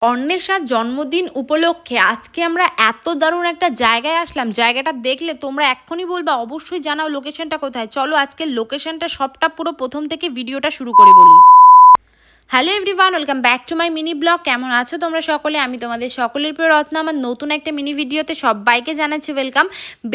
অন্বেষার জন্মদিন উপলক্ষে আজকে আমরা এত দারুণ একটা জায়গায় আসলাম। জায়গাটা দেখলে তোমরা এক্ষুনি বলবা অবশ্যই জানাও লোকেশনটা কোথায়। চলো আজকে লোকেশনটা সবটা পুরো প্রথম থেকে ভিডিওটা শুরু করে বলি। Hello everyone, welcome back to my mini blog. কেমন আছো তোমরা সকলে? আমি তোমাদের সকলের প্রিয় রত্ন আমার নতুন একটা মিনি ভিডিওতে সবাইকে জানাচ্ছি ওয়েলকাম।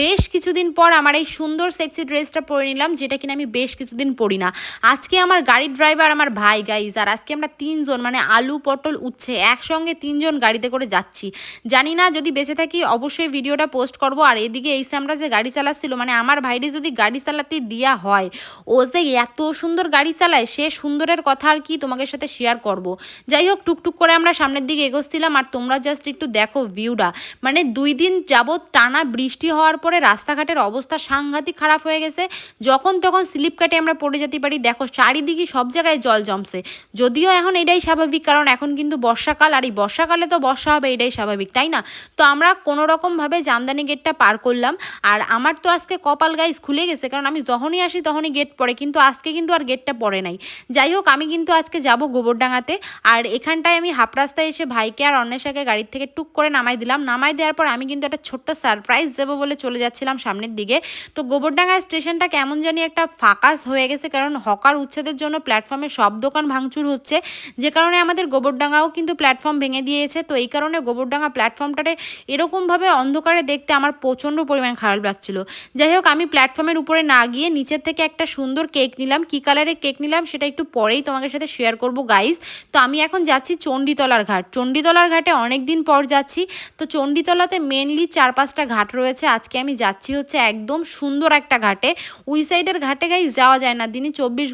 বেশ কিছুদিন পর আমার এই সুন্দর সেক্সি ড্রেসটা পরে নিলাম, যেটা কিনা আমি বেশ কিছুদিন পরি না। আজকে আমার গাড়ির ড্রাইভার আমার ভাই গাইজ, আর আজকে আমরা তিনজন মানে আলু পটল উচ্ছে একসঙ্গে তিনজন গাড়িতে করে যাচ্ছি। জানি না যদি বেঁচে থাকি অবশ্যই ভিডিওটা পোস্ট করব। আর এদিকে এই আমরা যে গাড়ি চালাচ্ছিল মানে আমার ভাইটি যদি গাড়ি চালাতে দেওয়া হয়, ও যে এত সুন্দর গাড়ি চালায়, সে সুন্দরের কথা আর কি তোমাদের সাথে শেয়ার করব। যাই হোক, টুকটুক করে আমরা সামনের দিকে এগোচ্ছিলাম আর তোমরা জাস্ট একটু দেখো ভিউটা। মানে 2 দিন যাবৎ টানা বৃষ্টি হওয়ার পরে রাস্তাঘাটের অবস্থা সাংঘাতিক খারাপ হয়ে গেছে। যখন তখন স্লিপ কাটে আমরা পড়ে যেতে পারি। দেখো চারিদিকে সব জায়গায় জল জমছে। যদিও এখন এটাই স্বাভাবিক, কারণ এখন কিন্তু বর্ষাকাল, আর এই বর্ষাকালে তো বর্ষা হবে, এটাই স্বাভাবিক, তাই না? তো আমরা কোনোরকমভাবে জামদানি গেটটা পার করলাম। আর আমার তো আজকে কপাল গাইজ খুলে গেছে, কারণ আমি যখনই আসি তখনই গেট পড়ে, কিন্তু আজকে কিন্তু আর গেটটা পড়ে নাই। যাই হোক, আমি কিন্তু আজকে যাব গোবরডাঙ্গাতে। আর এখানটায় আমি হাফ রাস্তায় এসে ভাইকে আর অন্বেষাকে গাড়ির থেকে টুক করে নামাই দিলাম। নামাই দেওয়ার পর আমি কিন্তু একটা ছোট্ট সারপ্রাইজ দেবো বলে চলে যাচ্ছিলাম সামনের দিকে। তো গোবরডাঙ্গা স্টেশনটা কেমন জানি একটা ফাঁকা হয়ে গেছে, কারণ হকার উচ্ছেদের জন্য প্ল্যাটফর্মে সব দোকান ভাঙচুর হচ্ছে, যে কারণে আমাদের গোবরডাঙ্গাও কিন্তু প্ল্যাটফর্ম ভেঙে দিয়েছে। তো এই কারণে গোবরডাঙ্গা প্ল্যাটফর্মটাতে এরকমভাবে অন্ধকারে দেখতে আমার প্রচণ্ড পরিমাণ খারাপ লাগছিল। যাই হোক, আমি প্ল্যাটফর্মের উপরে না গিয়ে নিচের থেকে একটা সুন্দর কেক নিলাম। কী কালারের কেক নিলাম সেটা একটু পরেই তোমাদের সাথে শেয়ার করব গাইস। তো আমি এখন যাচ্ছি চণ্ডীতলার ঘাট। চণ্ডীতলার ঘাটে অনেক দিন পর যাচ্ছি। তো চণ্ডীতলাতে মেনলি 4-5টা ঘাট রয়েছে। আজকে আমি যাচ্ছি হচ্ছে একদম সুন্দর একটা ঘাটে। ওই সাইডের ঘাটে গাইস যাওয়া যায় না, দিনে 24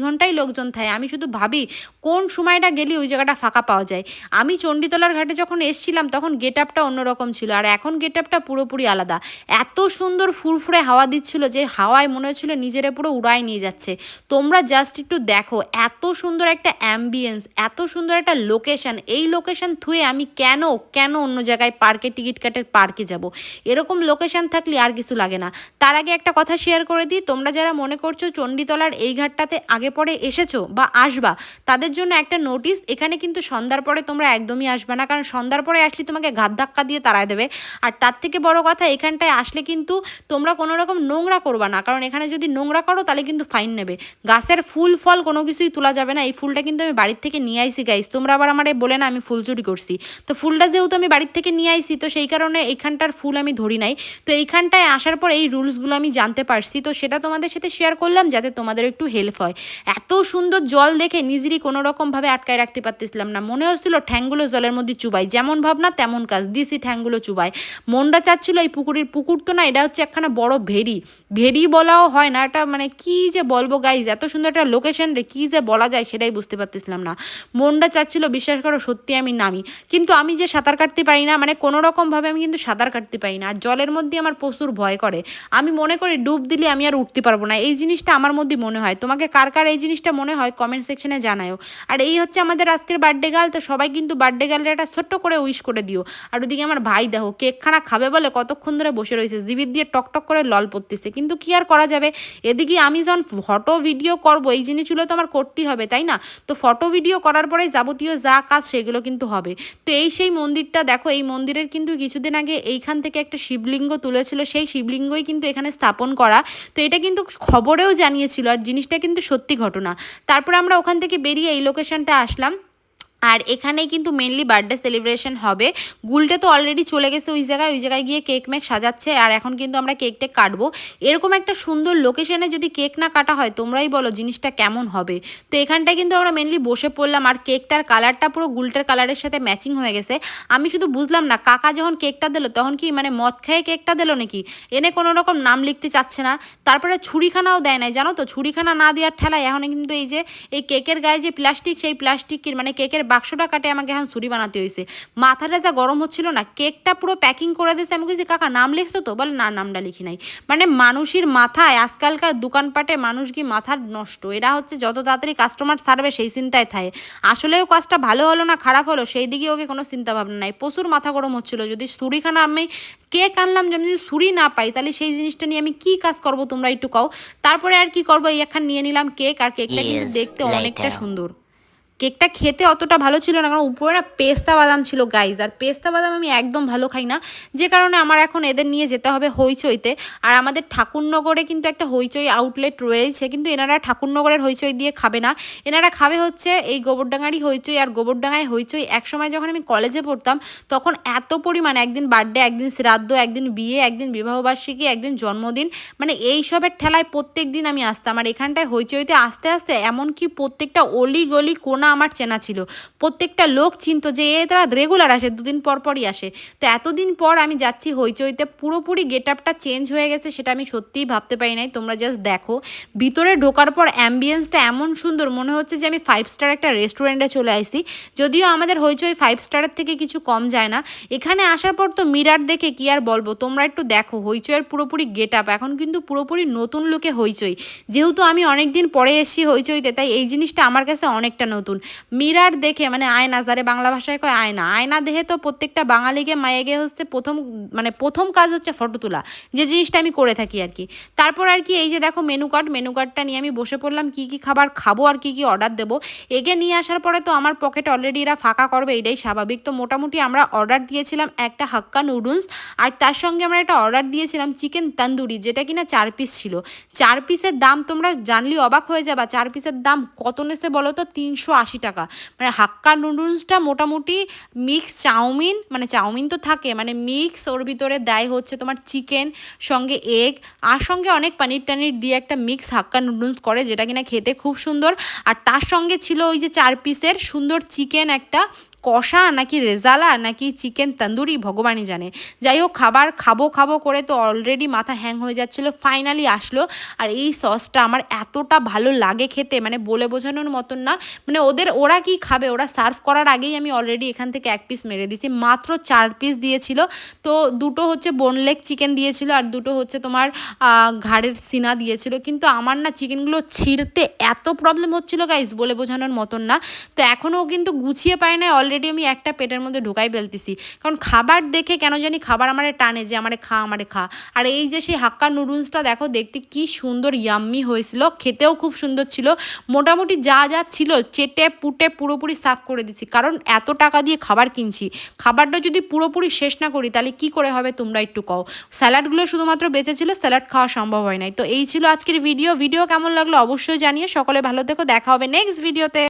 ঘন্টায় লোকজন থাকে। আমি শুধু ভাবি কোন সময়টা গেলে ওই জায়গাটা ফাঁকা পাওয়া যায়। আমি চণ্ডীতলার ঘাটে যখন এসছিলাম তখন গেট আপটা অন্যরকম ছিল, আর এখন গেট আপটা পুরোপুরি আলাদা। এত সুন্দর ফুরফুরে হাওয়া দিচ্ছিল যে হাওয়ায় মনে হচ্ছিল নিজেরা পুরো উড়ায় নিয়ে যাচ্ছে। তোমরা জাস্ট একটু দেখো, এত সুন্দর একটা অ্যাম্বিয়েন্স, এত সুন্দর একটা লোকেশন। এই লোকেশন থুয়ে আমি কেন কেন অন্য জায়গায় পার্কে টিকিট কাটে পার্কে যাব? এরকম লোকেশন থাকলে আর কিছু লাগে না। তার আগে একটা কথা শেয়ার করে দিই, তোমরা যারা মনে করছো চণ্ডীতলার এই ঘাটটাতে আগে পরে এসেছো বা আসবা, তাদের জন্য একটা নোটিস, এখানে কিন্তু সন্ধ্যার পরে তোমরা একদমই আসবে না, কারণ সন্ধ্যার পরে আসলে তোমাকে ঘাত ধাক্কা দিয়ে তাড়ায় দেবে। আর তার থেকে বড় কথা, এখানটায় আসলে কিন্তু তোমরা কোনো রকম নোংরা করবা না, কারণ এখানে যদি নোংরা করো তাহলে কিন্তু ফাইন নেবে। গাছের ফুল ফল কোনো কিছুই তোলা যাবে না। এই ফুলটা কিন্তু আমি বাড়ির থেকে নিয়ে আইসি গাইস, তোমরা আবার আমারে বলে না আমি ফুল চুরি করছি। তো ফুলটা যেহেতু আমি বাড়ির থেকে নিয়ে আইসি, তো সেই কারণে এইখানটার ফুল আমি ধরি নাই। তো এইখানটায় আসার পর এই রুলসগুলো আমি জানতে পারছি, তো সেটা তোমাদের সাথে শেয়ার করলাম যাতে তোমাদের একটু হেল্প হয়। এত সুন্দর জল দেখে নিজেরই কোনো রকমভাবে আটকায় রাখতে পারতেছিলাম না। মনে হচ্ছিল ঠ্যাংগুলো জলের মধ্যে চুবাই, যেমন ভাবনা তেমন কাজ, দিছি ঠ্যাংগুলো চুবাই। মনটা চাচ্ছিল এই পুকুর তো না, এটা হচ্ছে একখানা বড় ভেরি। ভেরি বলাও হয় না, এটা মানে কি যে বলবো গাইজ, এত সুন্দর একটা লোকেশন রে, কি যে বলা যায় সেটাই বুঝতে পারতেছিলাম না। মনটা চাচ্ছিল বিশ্বাস করো সত্যি আমি নামি, কিন্তু আমি যে সাঁতার কাটতে পারি না, মানে কোনো রকমভাবে আমি কিন্তু সাঁতার কাটতে পারি না। আর জলের মধ্যে আমার প্রচুর ভয় করে। আমি মনে করি ডুব দিলে আমি আর উঠতে পারবো না, এই জিনিসটা আমার মধ্যে মনে হয়। তোমাকে কার কার এই জিনিসটা মনে হয় কমেন্ট সেকশনে জানাও। আর এই হচ্ছে আমাদের আজকের বার্থডে গার্ল, তো সবাই কিন্তু বার্থডে গার্লের একটা ছোট্ট করে উইশ করে দিও। আর ওদিকে আমার ভাই দেখো কেকখানা খাবে বলে কতক্ষণ ধরে বসে রয়েছে, জিবির দিয়ে টকটক করে লল পড়তেছে, কিন্তু কি আর করা যাবে। এদিকে আমি যখন ফটো ভিডিও করব, এই জিনিসগুলো তো আমার করতেই হবে, তাই না? তো ফটো ভিডিও করার পরে যাবতীয় যা কাজ সেগুলো কিন্তু হবে। তো এই সেই মন্দিরটা দেখো, এই মন্দিরের কিন্তু কিছুদিন আগে এইখান থেকে একটা শিবলিঙ্গ তুলেছিল, সেই শিবলিঙ্গই কিন্তু এখানে স্থাপন করা। তো এটা কিন্তু খবরেও জানিয়েছিল, আর জিনিসটা কিন্তু সত্যি ঘটনা। তারপর আমরা ওখান থেকে বেরিয়ে এই লোকেশনটা আসলাম। আর এখানেই কিন্তু মেনলি বার্থডে সেলিব্রেশন হবে। গুলটে তো অলরেডি চলে গেছে ওই জায়গায় গিয়ে কেক মেক সাজাচ্ছে, আর এখন কিন্তু আমরা কেকটা কাটবো। এরকম একটা সুন্দর লোকেশনে যদি কেক না কাটা হয়, তোমরাই বলো জিনিসটা কেমন হবে। তো এখানটায় কিন্তু আমরা মেনলি বসে পড়লাম, আর কেকটার কালারটা পুরো গুলটের কালারের সাথে ম্যাচিং হয়ে গেছে। আমি শুধু বুঝলাম না, কাকা যখন কেকটা দিল তখন কি মানে মদ খেয়ে কেকটা দিল নাকি, এনে কোনো রকম নাম লিখতে চাচ্ছে না। তারপরে ছুরিখানাও দেয় নাই, জানো তো? ছুরিখানা না দেওয়ার ঠেলায় এখন কিন্তু এই যে এই কেকের গায়ে যে প্লাস্টিক, সেই প্লাস্টিকের মানে কেকের বাক্সটা কাটে আমাকে এখন ছুরি বানাতে হয়েছে। মাথাটা যা গরম হচ্ছিল না, কেকটা পুরো প্যাকিং করে দিয়েছে। আমি বলছি কাকা নাম লিখছো তো? বলে না, নামটা লিখি নাই। মানে মানুষের মাথায় আজকালকার দোকানপাটে মানুষ কি মাথার নষ্ট, এরা হচ্ছে যত তাড়াতাড়ি কাস্টমার ছাড়বে সেই চিন্তায় থাকে। আসলেও কাজটা ভালো হলো না খারাপ হলো সেই দিকে ওকে কোনো চিন্তা ভাবনা নাই, প্রচুর মাথা গরম হচ্ছিল। যদি ছুরিখানা আমি কেক আনলাম, যে আমি যদি ছুরি না পাই তাহলে সেই জিনিসটা নিয়ে আমি কি কাজ করব তোমরা একটু কও। তারপরে আর কি করবো, এই একখান নিয়ে নিলাম কেক, আর কেকটা কিন্তু Years দেখতে অনেকটা later. সুন্দর। কেকটা খেতে অতটা ভালো ছিল না, কারণ উপরে না পেস্তা বাদাম ছিল গাইজ, আর পেস্তা বাদাম আমি একদম ভালো খাই না, যে কারণে আমার এখন এদের নিয়ে যেতে হবে হইচইতে। আর আমাদের ঠাকুরনগরে কিন্তু একটা হইচই আউটলেট রয়েছে, কিন্তু এনারা ঠাকুরনগরের হইচই দিয়ে খাবে না, এনারা খাবে হচ্ছে এই গোবরডাঙ্গারই হইচই। আর গোবরডাঙ্গায় হইচই একসময় যখন আমি কলেজে পড়তাম তখন এত পরিমাণ, একদিন বার্থডে, একদিন শ্রাদ্ধ, একদিন বিয়ে, একদিন বিবাহবার্ষিকী, একদিন জন্মদিন, মানে এইসবের ঠেলায় প্রত্যেক দিন আমি আসতাম। আর এখানটায় হইচইতে আস্তে আস্তে এমনকি প্রত্যেকটা অলি গলি কোনা আমার চেনা ছিল, প্রত্যেকটা লোক চিনতো যে তারা রেগুলার আসে, দুদিন পর পরই আসে। তো এতদিন পর আমি যাচ্ছি হইচইতে, পুরোপুরি গেট আপটা চেঞ্জ হয়ে গেছে, সেটা আমি সত্যিই ভাবতে পারি নাই। তোমরা জাস্ট দেখো, ভিতরে ঢোকার পর অ্যাম্বিয়েন্সটা এমন সুন্দর, মনে হচ্ছে যে আমি 5 স্টার একটা রেস্টুরেন্টে চলে আসি, যদিও আমাদের হইচই 5 স্টারের থেকে কিছু কম যায় না। এখানে আসার পর তো মিরার দেখে কি আর বলবো, তোমরা একটু দেখো হইচইয়ের পুরোপুরি গেট আপ, এখন কিন্তু পুরোপুরি নতুন লুকে হইচই। যেহেতু আমি অনেক দিন পরে এসেছি হইচইতে, তাই এই জিনিসটা আমার কাছে অনেকটা নতুন। মিরার দেখে, মানে আয়না, যারে বাংলা ভাষায় কয় আয়না, আয়না দেখে তো প্রত্যেকটা বাঙালিকে মায়েগে হচ্ছে প্রথম কাজ হচ্ছে ফটো তোলা, যে জিনিসটা আমি করে থাকি আর কি। তারপর আর কি এই যে দেখো মেনু কার্ডটা নিয়ে আমি বসে পড়লাম, কি কি খাবার খাবো আর কি কি অর্ডার দেবো। এগে নিয়ে আসার পরে তো আমার পকেট অলরেডি এরা ফাঁকা করবে, এটাই স্বাভাবিক। তো মোটামুটি আমরা অর্ডার দিয়েছিলাম একটা হাক্কা নুডলস, আর তার সঙ্গে আমরা একটা অর্ডার দিয়েছিলাম চিকেন তন্দুরি, যেটা কিনা 4 পিস ছিল। 4 পিসের দাম তোমরা জানলে অবাক হয়ে যাবা, 4 পিসের দাম কত নেছে বলো তো, 380 টাকা। মানে হাক্কা নুডলসটা মোটামুটি মিক্স চাউমিন, মানে চাউমিন তো থাকে, মানে মিক্স ওর ভিতরে দেয় হচ্ছে তোমার চিকেন, সঙ্গে এগ, আর সঙ্গে অনেক পানির টানির দিয়ে একটা মিক্স হাক্কা নুডলস করে, যেটা কিনা খেতে খুব সুন্দর। আর তার সঙ্গে ছিল ওই যে 4 পিসের সুন্দর চিকেন একটা কষা, নাকি রেজালা, নাকি চিকেন তন্দুরি, ভগবানই জানে। যাই হোক, খাবার খাবো করে তো অলরেডি মাথা হ্যাং হয়ে যাচ্ছিলো, ফাইনালি আসলো। আর এই সসটা আমার এতটা ভালো লাগে খেতে, মানে বলে বোঝানোর মতন না। মানে ওরা কি খাবে, ওরা সার্ভ করার আগেই আমি অলরেডি এখান থেকে 1 পিস মেরে দিছি। মাত্র 4 পিস দিয়েছিল, তো দুটো হচ্ছে বোনলেগ চিকেন দিয়েছিল, আর দুটো হচ্ছে তোমার ঘাড়ের সিনা দিয়েছিল। কিন্তু আমার না চিকেনগুলো ছিঁড়তে এত প্রবলেম হচ্ছিল গাইজ, বলে বোঝানোর মতন না। তো এখনও কিন্তু গুছিয়ে পাই না, অলরেডি আমি একটা পেটের মধ্যে ঢোকাই ফেলতেছি, কারণ খাবার দেখে কেন জানি খাবার আমারে টানে, যে আমারে খা। আর এই যে সেই হাক্কা নুডলসটা দেখো, দেখতে কি সুন্দর ইয়াম্মি হয়েছিল, খেতেও খুব সুন্দর ছিল। মোটামুটি যা যা ছিল চেটে পুটে পুরোপুরি সাফ করে দিছি, কারণ এত টাকা দিয়ে খাবার কিনছি, খাবারটা যদি পুরোপুরি শেষ না করি তাহলে কি করে হবে, তোমরা একটু কও। স্যালাডগুলো শুধুমাত্র বেঁচে ছিল, স্যালাড খাওয়া সম্ভব হয় নাই। তো এই ছিল আজকের ভিডিও কেমন লাগলো অবশ্যই জানিয়ে, সকলে ভালো থেকো, দেখা হবে নেক্সট ভিডিওতে।